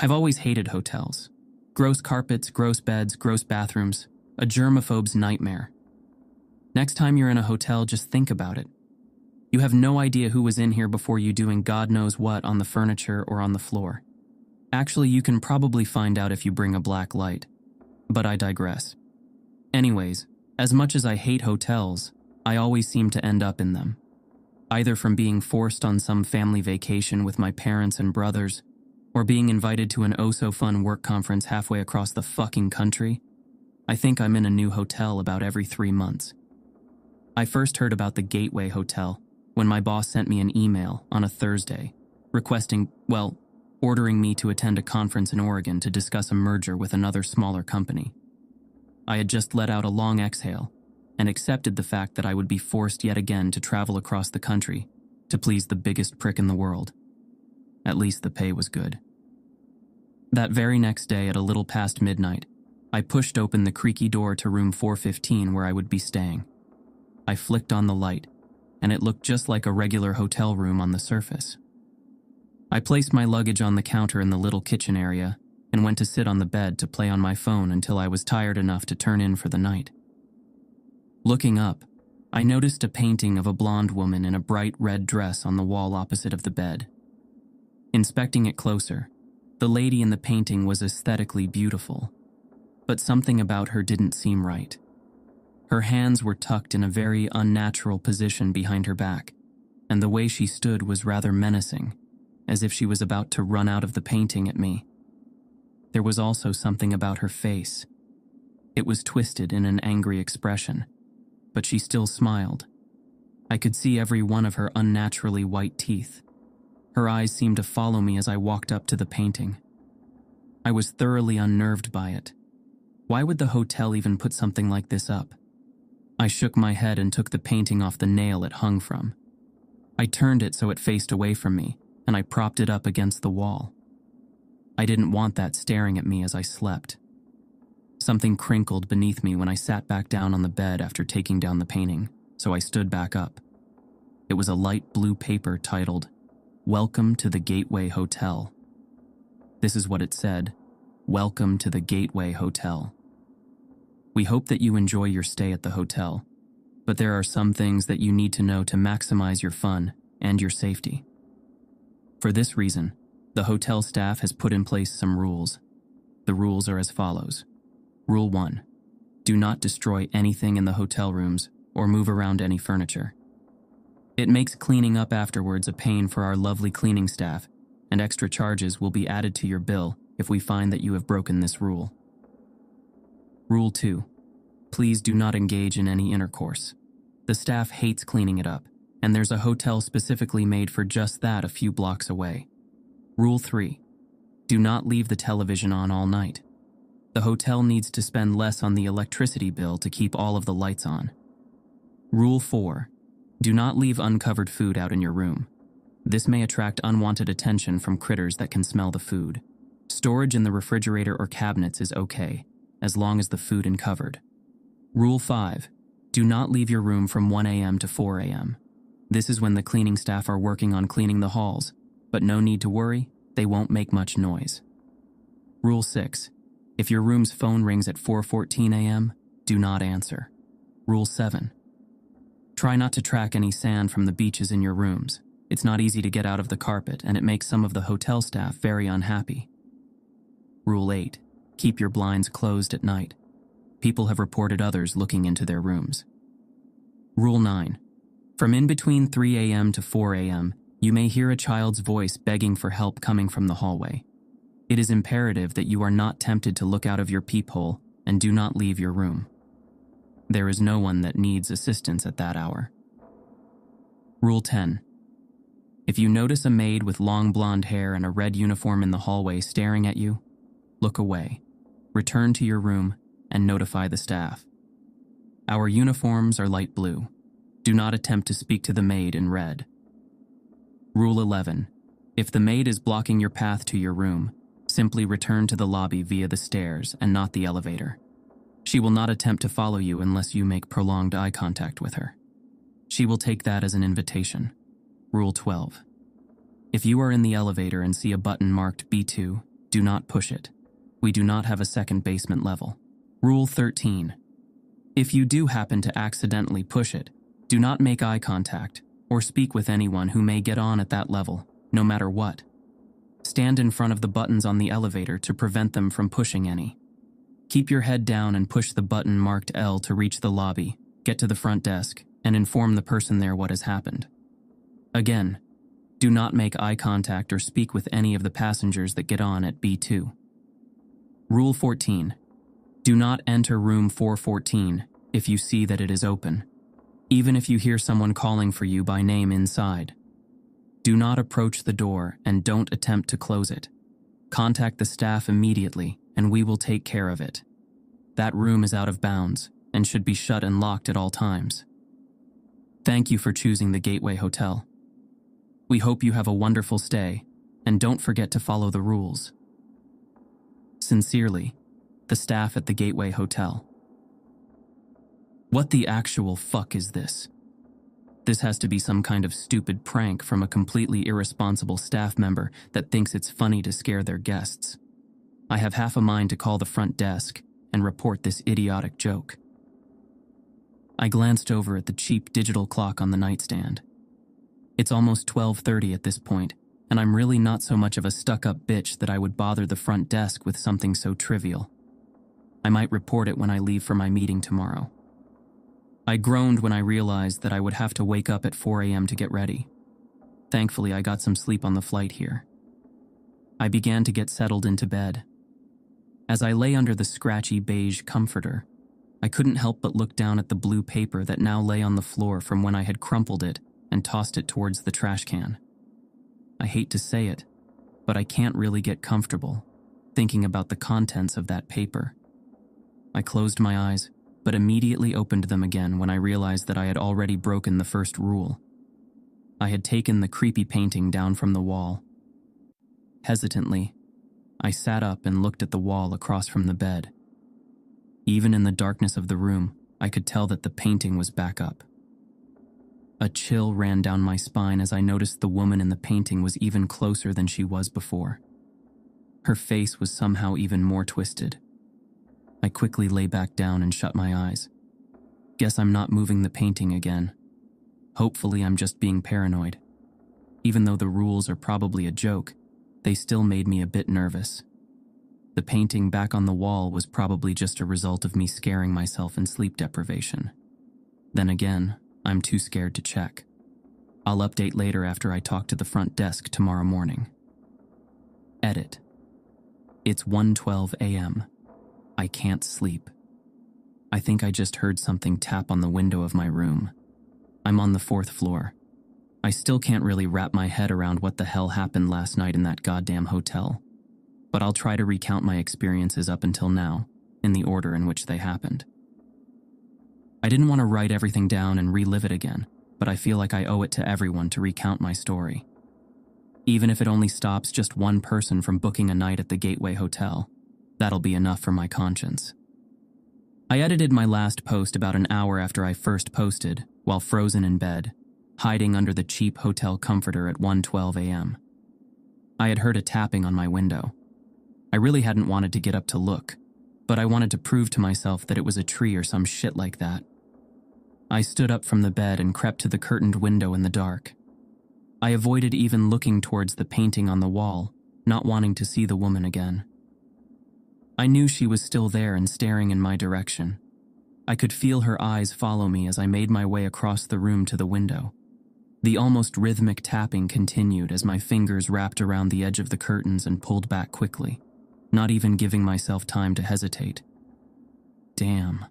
I've always hated hotels. Gross carpets, gross beds, gross bathrooms, a germaphobe's nightmare. Next time you're in a hotel, just think about it. You have no idea who was in here before you doing God knows what on the furniture or on the floor. Actually, you can probably find out if you bring a black light. But I digress. Anyways, as much as I hate hotels, I always seem to end up in them. Either from being forced on some family vacation with my parents and brothers, or being invited to an oh-so-fun work conference halfway across the fucking country. I think I'm in a new hotel about every 3 months. I first heard about the Gateway Hotel when my boss sent me an email on a Thursday ordering me to attend a conference in Oregon to discuss a merger with another smaller company. I had just let out a long exhale and accepted the fact that I would be forced yet again to travel across the country to please the biggest prick in the world. At least the pay was good. That very next day at a little past midnight, I pushed open the creaky door to room 415 where I would be staying. I flicked on the light, and it looked just like a regular hotel room on the surface. I placed my luggage on the counter in the little kitchen area and went to sit on the bed to play on my phone until I was tired enough to turn in for the night. Looking up, I noticed a painting of a blonde woman in a bright red dress on the wall opposite of the bed. Inspecting it closer, the lady in the painting was aesthetically beautiful, but something about her didn't seem right. Her hands were tucked in a very unnatural position behind her back, and the way she stood was rather menacing, as if she was about to run out of the painting at me. There was also something about her face. It was twisted in an angry expression, but she still smiled. I could see every one of her unnaturally white teeth. Her eyes seemed to follow me as I walked up to the painting. I was thoroughly unnerved by it. Why would the hotel even put something like this up? I shook my head and took the painting off the nail it hung from. I turned it so it faced away from me, and I propped it up against the wall. I didn't want that staring at me as I slept. Something crinkled beneath me when I sat back down on the bed after taking down the painting, so I stood back up. It was a light blue paper titled, "Welcome to the Gateway Hotel." This is what it said: "Welcome to the Gateway Hotel. We hope that you enjoy your stay at the hotel, but there are some things that you need to know to maximize your fun and your safety. For this reason, the hotel staff has put in place some rules. The rules are as follows. Rule 1. Do not destroy anything in the hotel rooms or move around any furniture. It makes cleaning up afterwards a pain for our lovely cleaning staff, and extra charges will be added to your bill if we find that you have broken this rule. Rule 2. Please do not engage in any intercourse. The staff hates cleaning it up, and there's a hotel specifically made for just that a few blocks away. Rule 3. Do not leave the television on all night. The hotel needs to spend less on the electricity bill to keep all of the lights on. Rule 4. Do not leave uncovered food out in your room. This may attract unwanted attention from critters that can smell the food. Storage in the refrigerator or cabinets is okay, as long as the food is covered. Rule 5. Do not leave your room from 1 a.m. to 4 a.m. This is when the cleaning staff are working on cleaning the halls, but no need to worry, they won't make much noise. Rule 6. If your room's phone rings at 4:14 a.m., do not answer. Rule 7. Try not to track any sand from the beaches in your rooms. It's not easy to get out of the carpet, and it makes some of the hotel staff very unhappy. Rule 8. Keep your blinds closed at night. People have reported others looking into their rooms. Rule 9. From in between 3 a.m. to 4 a.m., you may hear a child's voice begging for help coming from the hallway. It is imperative that you are not tempted to look out of your peephole and do not leave your room. There is no one that needs assistance at that hour. Rule 10. If you notice a maid with long blonde hair and a red uniform in the hallway staring at you, look away, return to your room, and notify the staff. Our uniforms are light blue. Do not attempt to speak to the maid in red. Rule 11. If the maid is blocking your path to your room, simply return to the lobby via the stairs and not the elevator. She will not attempt to follow you unless you make prolonged eye contact with her. She will take that as an invitation. Rule 12. If you are in the elevator and see a button marked B2, Do not push it. We do not have a second basement level. Rule 13. If you do happen to accidentally push it, do not make eye contact or speak with anyone who may get on at that level, no matter what. Stand in front of the buttons on the elevator to prevent them from pushing any. Keep your head down and push the button marked L to reach the lobby, get to the front desk, and inform the person there what has happened. Again, do not make eye contact or speak with any of the passengers that get on at B2. Rule 14. Do not enter room 414 if you see that it is open, even if you hear someone calling for you by name inside. Do not approach the door and don't attempt to close it. Contact the staff immediately and we will take care of it. That room is out of bounds and should be shut and locked at all times. Thank you for choosing the Gateway Hotel. We hope you have a wonderful stay, and don't forget to follow the rules. Sincerely, the staff at the Gateway Hotel. What the actual fuck is this? This has to be some kind of stupid prank from a completely irresponsible staff member that thinks it's funny to scare their guests. I have half a mind to call the front desk and report this idiotic joke. I glanced over at the cheap digital clock on the nightstand. It's almost 12:30 at this point, and I'm really not so much of a stuck-up bitch that I would bother the front desk with something so trivial. I might report it when I leave for my meeting tomorrow. I groaned when I realized that I would have to wake up at 4 a.m. to get ready. Thankfully, I got some sleep on the flight here. I began to get settled into bed. As I lay under the scratchy beige comforter, I couldn't help but look down at the blue paper that now lay on the floor from when I had crumpled it and tossed it towards the trash can. I hate to say it, but I can't really get comfortable thinking about the contents of that paper. I closed my eyes, but immediately opened them again when I realized that I had already broken the first rule. I had taken the creepy painting down from the wall. Hesitantly, I sat up and looked at the wall across from the bed. Even in the darkness of the room, I could tell that the painting was back up. A chill ran down my spine as I noticed the woman in the painting was even closer than she was before. Her face was somehow even more twisted. I quickly lay back down and shut my eyes. Guess I'm not moving the painting again. Hopefully I'm just being paranoid. Even though the rules are probably a joke, they still made me a bit nervous. The painting back on the wall was probably just a result of me scaring myself in sleep deprivation. Then again, I'm too scared to check. I'll update later after I talk to the front desk tomorrow morning. Edit. It's 1:12 a.m. I can't sleep. I think I just heard something tap on the window of my room. I'm on the 4th floor. I still can't really wrap my head around what the hell happened last night in that goddamn hotel. But I'll try to recount my experiences up until now, in the order in which they happened. I didn't want to write everything down and relive it again, but I feel like I owe it to everyone to recount my story. Even if it only stops just one person from booking a night at the Gateway Hotel, that'll be enough for my conscience. I edited my last post about an hour after I first posted, while frozen in bed, hiding under the cheap hotel comforter at 1:12 a.m. I had heard a tapping on my window. I really hadn't wanted to get up to look, but I wanted to prove to myself that it was a tree or some shit like that. I stood up from the bed and crept to the curtained window in the dark. I avoided even looking towards the painting on the wall, not wanting to see the woman again. I knew she was still there and staring in my direction. I could feel her eyes follow me as I made my way across the room to the window. The almost rhythmic tapping continued as my fingers wrapped around the edge of the curtains and pulled back quickly, not even giving myself time to hesitate. Damn,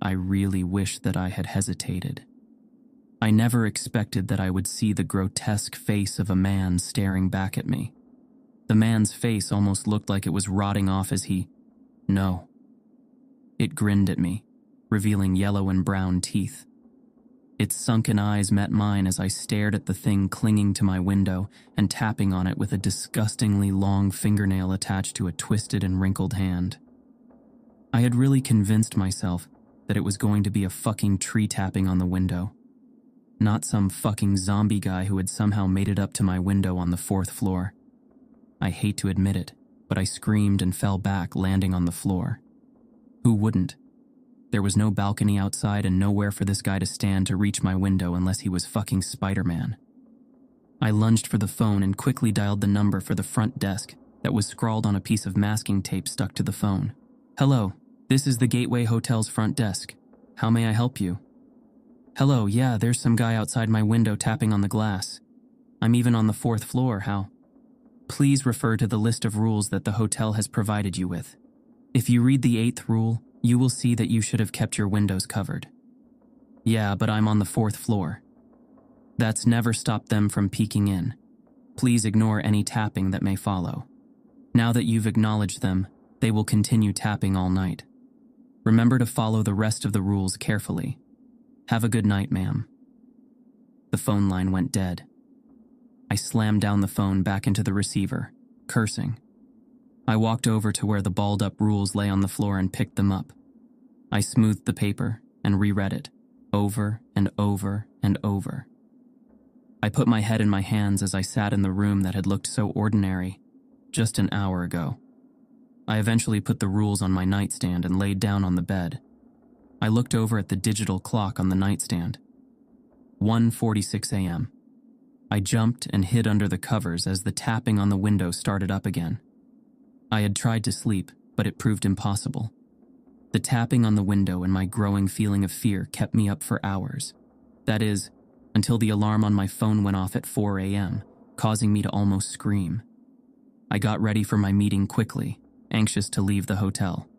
I really wish that I had hesitated. I never expected that I would see the grotesque face of a man staring back at me. The man's face almost looked like it was rotting off as he... No. It grinned at me, revealing yellow and brown teeth. Its sunken eyes met mine as I stared at the thing clinging to my window and tapping on it with a disgustingly long fingernail attached to a twisted and wrinkled hand. I had really convinced myself that it was going to be a fucking tree tapping on the window, not some fucking zombie guy who had somehow made it up to my window on the 4th floor. I hate to admit it, but I screamed and fell back, landing on the floor. Who wouldn't? There was no balcony outside and nowhere for this guy to stand to reach my window unless he was fucking Spider-Man. I lunged for the phone and quickly dialed the number for the front desk that was scrawled on a piece of masking tape stuck to the phone. "Hello, this is the Gateway Hotel's front desk. How may I help you?" "Hello, yeah, there's some guy outside my window tapping on the glass. I'm even on the 4th floor, how?" "Please refer to the list of rules that the hotel has provided you with. If you read the 8th rule, you will see that you should have kept your windows covered." "Yeah, but I'm on the 4th floor." "That's never stopped them from peeking in. Please ignore any tapping that may follow. Now that you've acknowledged them, they will continue tapping all night. Remember to follow the rest of the rules carefully. Have a good night, ma'am." The phone line went dead. I slammed down the phone back into the receiver, cursing. I walked over to where the balled-up rules lay on the floor and picked them up. I smoothed the paper and reread it, over and over and over. I put my head in my hands as I sat in the room that had looked so ordinary just an hour ago. I eventually put the rules on my nightstand and laid down on the bed. I looked over at the digital clock on the nightstand. 1:46 a.m. I jumped and hid under the covers as the tapping on the window started up again. I had tried to sleep, but it proved impossible. The tapping on the window and my growing feeling of fear kept me up for hours. That is, until the alarm on my phone went off at 4 a.m., causing me to almost scream. I got ready for my meeting quickly, anxious to leave the hotel.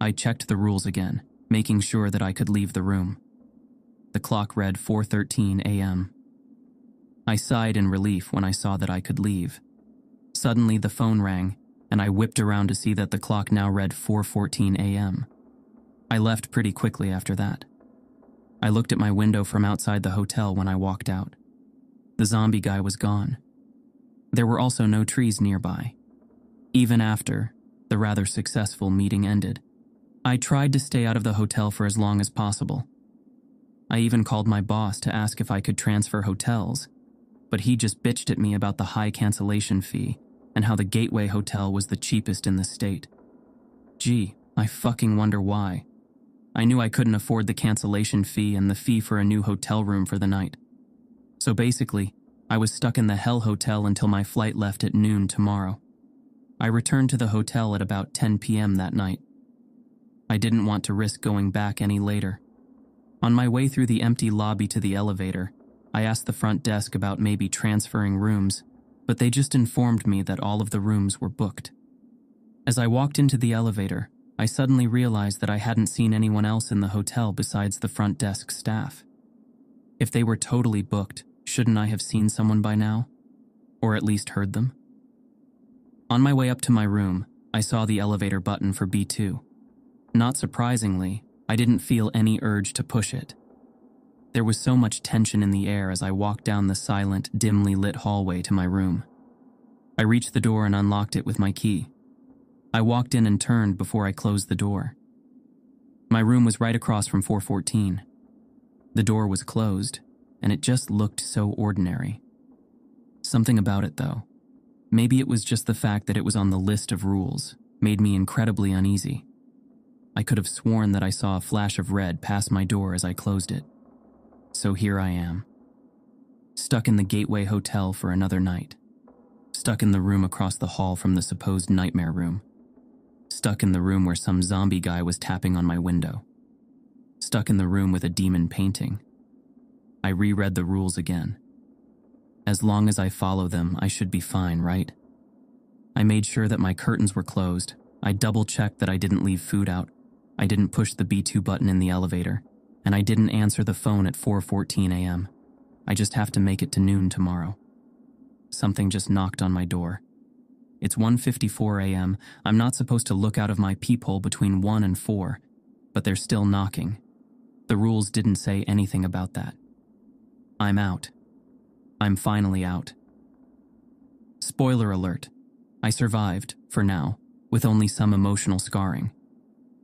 I checked the rules again, making sure that I could leave the room. The clock read 4:13 a.m. I sighed in relief when I saw that I could leave. Suddenly the phone rang, and I whipped around to see that the clock now read 4:14 a.m. I left pretty quickly after that. I looked at my window from outside the hotel when I walked out. The zombie guy was gone. There were also no trees nearby. Even after the rather successful meeting ended, I tried to stay out of the hotel for as long as possible. I even called my boss to ask if I could transfer hotels, but he just bitched at me about the high cancellation fee and how the Gateway Hotel was the cheapest in the state. Gee, I fucking wonder why. I knew I couldn't afford the cancellation fee and the fee for a new hotel room for the night. So basically, I was stuck in the Hell Hotel until my flight left at noon tomorrow. I returned to the hotel at about 10 p.m. that night. I didn't want to risk going back any later. On my way through the empty lobby to the elevator, I asked the front desk about maybe transferring rooms, but they just informed me that all of the rooms were booked. As I walked into the elevator, I suddenly realized that I hadn't seen anyone else in the hotel besides the front desk staff. If they were totally booked, shouldn't I have seen someone by now? Or at least heard them? On my way up to my room, I saw the elevator button for B2. Not surprisingly, I didn't feel any urge to push it. There was so much tension in the air as I walked down the silent, dimly lit hallway to my room. I reached the door and unlocked it with my key. I walked in and turned before I closed the door. My room was right across from 414. The door was closed, and it just looked so ordinary. Something about it, though, maybe it was just the fact that it was on the list of rules, made me incredibly uneasy. I could have sworn that I saw a flash of red pass my door as I closed it. So here I am, stuck in the Gateway Hotel for another night, stuck in the room across the hall from the supposed nightmare room, stuck in the room where some zombie guy was tapping on my window, stuck in the room with a demon painting. I reread the rules again. As long as I follow them, I should be fine, right? I made sure that my curtains were closed. I double-checked that I didn't leave food out. I didn't push the B2 button in the elevator. And I didn't answer the phone at 4:14 a.m. I just have to make it to noon tomorrow. Something just knocked on my door. It's 1:54 a.m. I'm not supposed to look out of my peephole between 1 and 4, but they're still knocking. The rules didn't say anything about that. I'm out. I'm finally out. Spoiler alert. I survived, for now, with only some emotional scarring.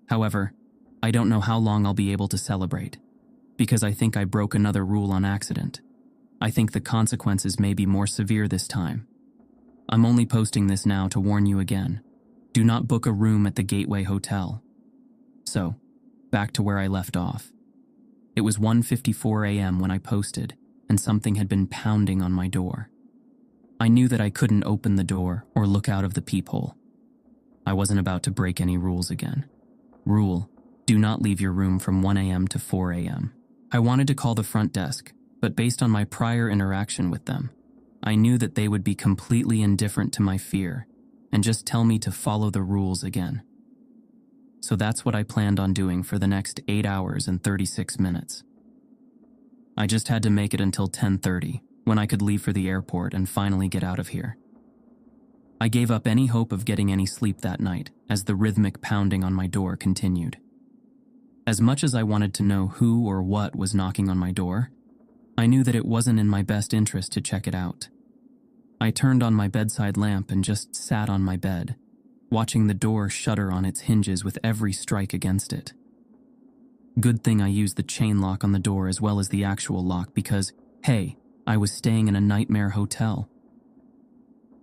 However, I don't know how long I'll be able to celebrate, because I think I broke another rule on accident. I think the consequences may be more severe this time. I'm only posting this now to warn you again. Do not book a room at the Gateway Hotel. So, back to where I left off. It was 1:54 a.m. when I posted, and something had been pounding on my door. I knew that I couldn't open the door or look out of the peephole. I wasn't about to break any rules again. Rule: do not leave your room from 1 a.m. to 4 a.m. I wanted to call the front desk, but based on my prior interaction with them, I knew that they would be completely indifferent to my fear and just tell me to follow the rules again. So that's what I planned on doing for the next 8 hours and 36 minutes. I just had to make it until 10:30, when I could leave for the airport and finally get out of here. I gave up any hope of getting any sleep that night as the rhythmic pounding on my door continued. As much as I wanted to know who or what was knocking on my door, I knew that it wasn't in my best interest to check it out. I turned on my bedside lamp and just sat on my bed, watching the door shudder on its hinges with every strike against it. Good thing I used the chain lock on the door as well as the actual lock because, hey, I was staying in a nightmare hotel.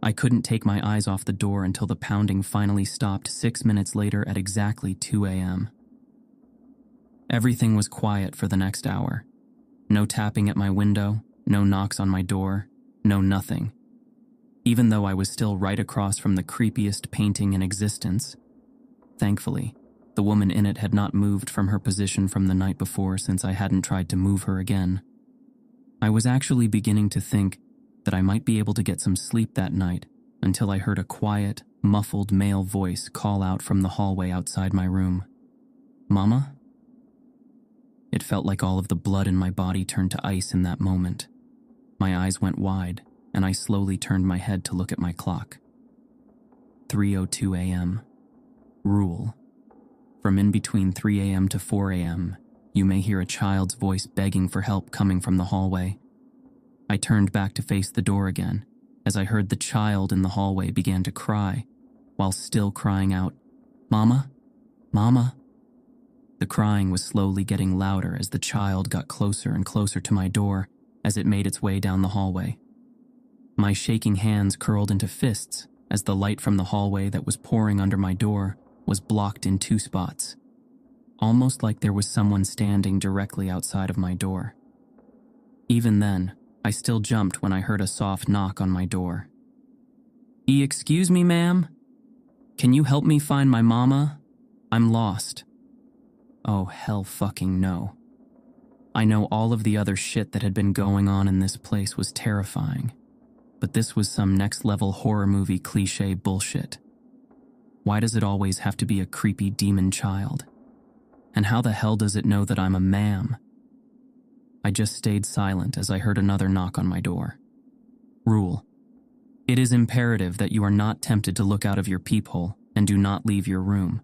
I couldn't take my eyes off the door until the pounding finally stopped 6 minutes later at exactly 2 a.m. Everything was quiet for the next hour. No tapping at my window, no knocks on my door, no nothing. Even though I was still right across from the creepiest painting in existence. Thankfully, the woman in it had not moved from her position from the night before since I hadn't tried to move her again. I was actually beginning to think that I might be able to get some sleep that night until I heard a quiet, muffled male voice call out from the hallway outside my room. "Mama?" It felt like all of the blood in my body turned to ice in that moment. My eyes went wide, and I slowly turned my head to look at my clock. 3:02 a.m. Rule: from in between 3 a.m. to 4 a.m., you may hear a child's voice begging for help coming from the hallway. I turned back to face the door again, as I heard the child in the hallway began to cry, while still crying out, "Mama? Mama?" The crying was slowly getting louder as the child got closer and closer to my door as it made its way down the hallway. My shaking hands curled into fists as the light from the hallway that was pouring under my door was blocked in 2 spots, almost like there was someone standing directly outside of my door. Even then, I still jumped when I heard a soft knock on my door. Excuse me, ma'am? Can you help me find my mama? I'm lost." Oh, hell fucking no. I know all of the other shit that had been going on in this place was terrifying, but this was some next-level horror movie cliché bullshit. Why does it always have to be a creepy demon child? And how the hell does it know that I'm a ma'am? I just stayed silent as I heard another knock on my door. Rule: it is imperative that you are not tempted to look out of your peephole and do not leave your room.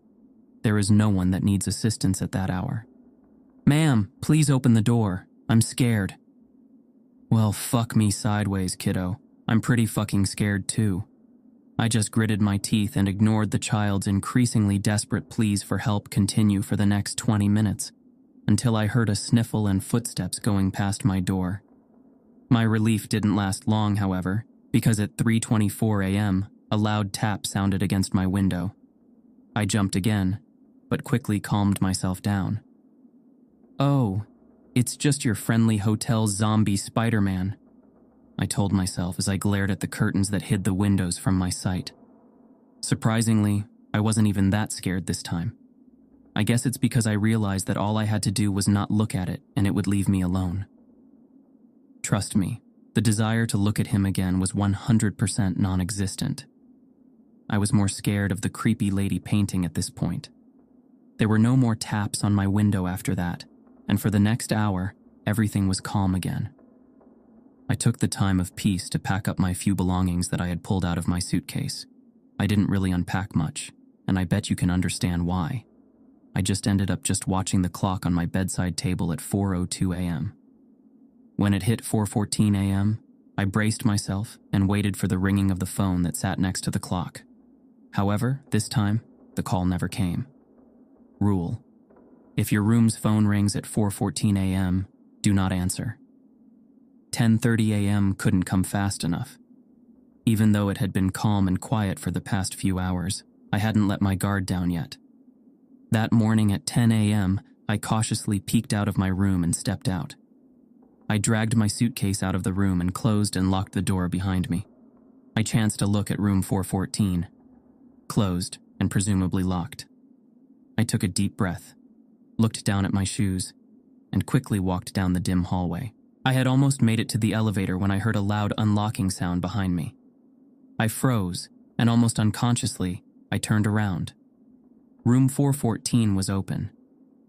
There is no one that needs assistance at that hour. "Ma'am, please open the door. I'm scared." Well, fuck me sideways, kiddo. I'm pretty fucking scared too. I just gritted my teeth and ignored the child's increasingly desperate pleas for help continue for the next 20 minutes, until I heard a sniffle and footsteps going past my door. My relief didn't last long, however, because at 3:24 a.m., a loud tap sounded against my window. I jumped again, but quickly calmed myself down. "Oh, it's just your friendly hotel zombie Spider-Man," I told myself as I glared at the curtains that hid the windows from my sight. Surprisingly, I wasn't even that scared this time. I guess it's because I realized that all I had to do was not look at it and it would leave me alone. Trust me, the desire to look at him again was 100% non-existent. I was more scared of the creepy lady painting at this point. There were no more taps on my window after that, and for the next hour, everything was calm again. I took the time of peace to pack up my few belongings that I had pulled out of my suitcase. I didn't really unpack much, and I bet you can understand why. I just ended up watching the clock on my bedside table at 4:02 a.m. When it hit 4:14 a.m., I braced myself and waited for the ringing of the phone that sat next to the clock. However, this time, the call never came. Rule: if your room's phone rings at 4:14 a.m., do not answer. 10:30 a.m. couldn't come fast enough. Even though it had been calm and quiet for the past few hours, I hadn't let my guard down yet. That morning at 10 a.m., I cautiously peeked out of my room and stepped out. I dragged my suitcase out of the room and closed and locked the door behind me. I chanced a look at room 414, closed and presumably locked. I took a deep breath, looked down at my shoes, and quickly walked down the dim hallway. I had almost made it to the elevator when I heard a loud unlocking sound behind me. I froze, and almost unconsciously, I turned around. Room 414 was open.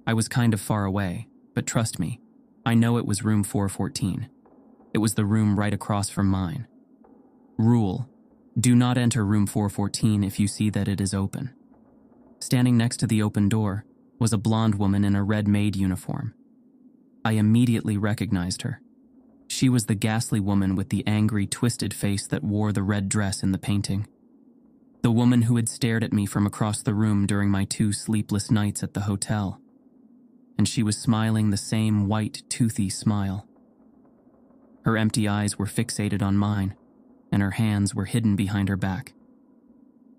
I was kind of far away, but trust me, I know it was room 414. It was the room right across from mine. Rule: do not enter room 414 if you see that it is open. Standing next to the open door was a blonde woman in a red maid uniform. I immediately recognized her. She was the ghastly woman with the angry, twisted face that wore the red dress in the painting. The woman who had stared at me from across the room during my 2 sleepless nights at the hotel. And she was smiling the same white, toothy smile. Her empty eyes were fixated on mine, and her hands were hidden behind her back.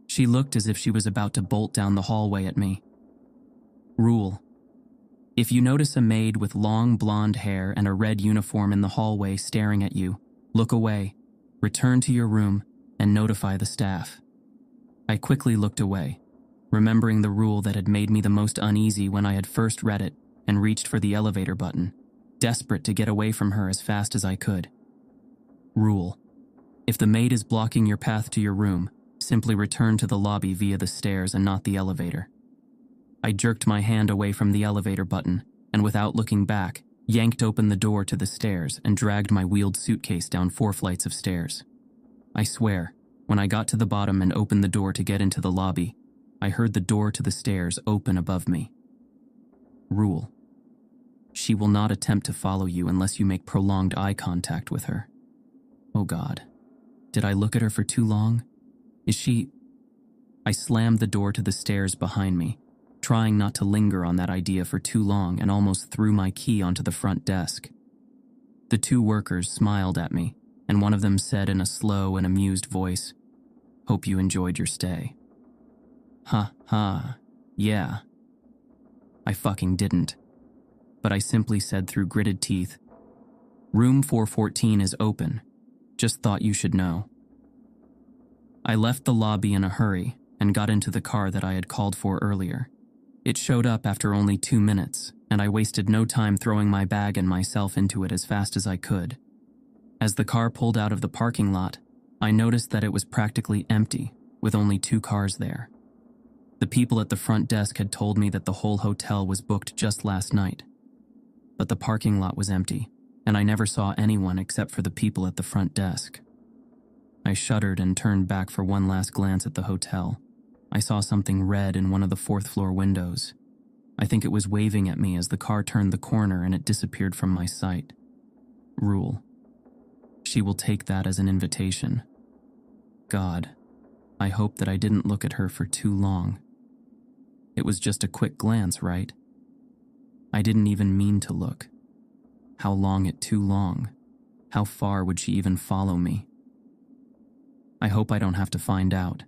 She looked as if she was about to bolt down the hallway at me. Rule: if you notice a maid with long blonde hair and a red uniform in the hallway staring at you, look away, return to your room, and notify the staff. I quickly looked away, remembering the rule that had made me the most uneasy when I had first read it, and reached for the elevator button, desperate to get away from her as fast as I could. Rule: if the maid is blocking your path to your room, simply return to the lobby via the stairs and not the elevator. I jerked my hand away from the elevator button, and without looking back, yanked open the door to the stairs and dragged my wheeled suitcase down 4 flights of stairs. I swear, when I got to the bottom and opened the door to get into the lobby, I heard the door to the stairs open above me. Rule: she will not attempt to follow you unless you make prolonged eye contact with her. Oh God, did I look at her for too long? Is she... I slammed the door to the stairs behind me, trying not to linger on that idea for too long, and almost threw my key onto the front desk. The 2 workers smiled at me, and one of them said in a slow and amused voice, "Hope you enjoyed your stay." Ha ha, yeah. I fucking didn't. But I simply said through gritted teeth, "Room 414 is open. Just thought you should know." I left the lobby in a hurry and got into the car that I had called for earlier. It showed up after only 2 minutes, and I wasted no time throwing my bag and myself into it as fast as I could. As the car pulled out of the parking lot, I noticed that it was practically empty, with only 2 cars there. The people at the front desk had told me that the whole hotel was booked just last night. But the parking lot was empty, and I never saw anyone except for the people at the front desk. I shuddered and turned back for one last glance at the hotel. I saw something red in one of the 4th floor windows. I think it was waving at me as the car turned the corner and it disappeared from my sight. Rule: she will take that as an invitation. God, I hope that I didn't look at her for too long. It was just a quick glance, right? I didn't even mean to look. How long it too long? How far would she even follow me? I hope I don't have to find out.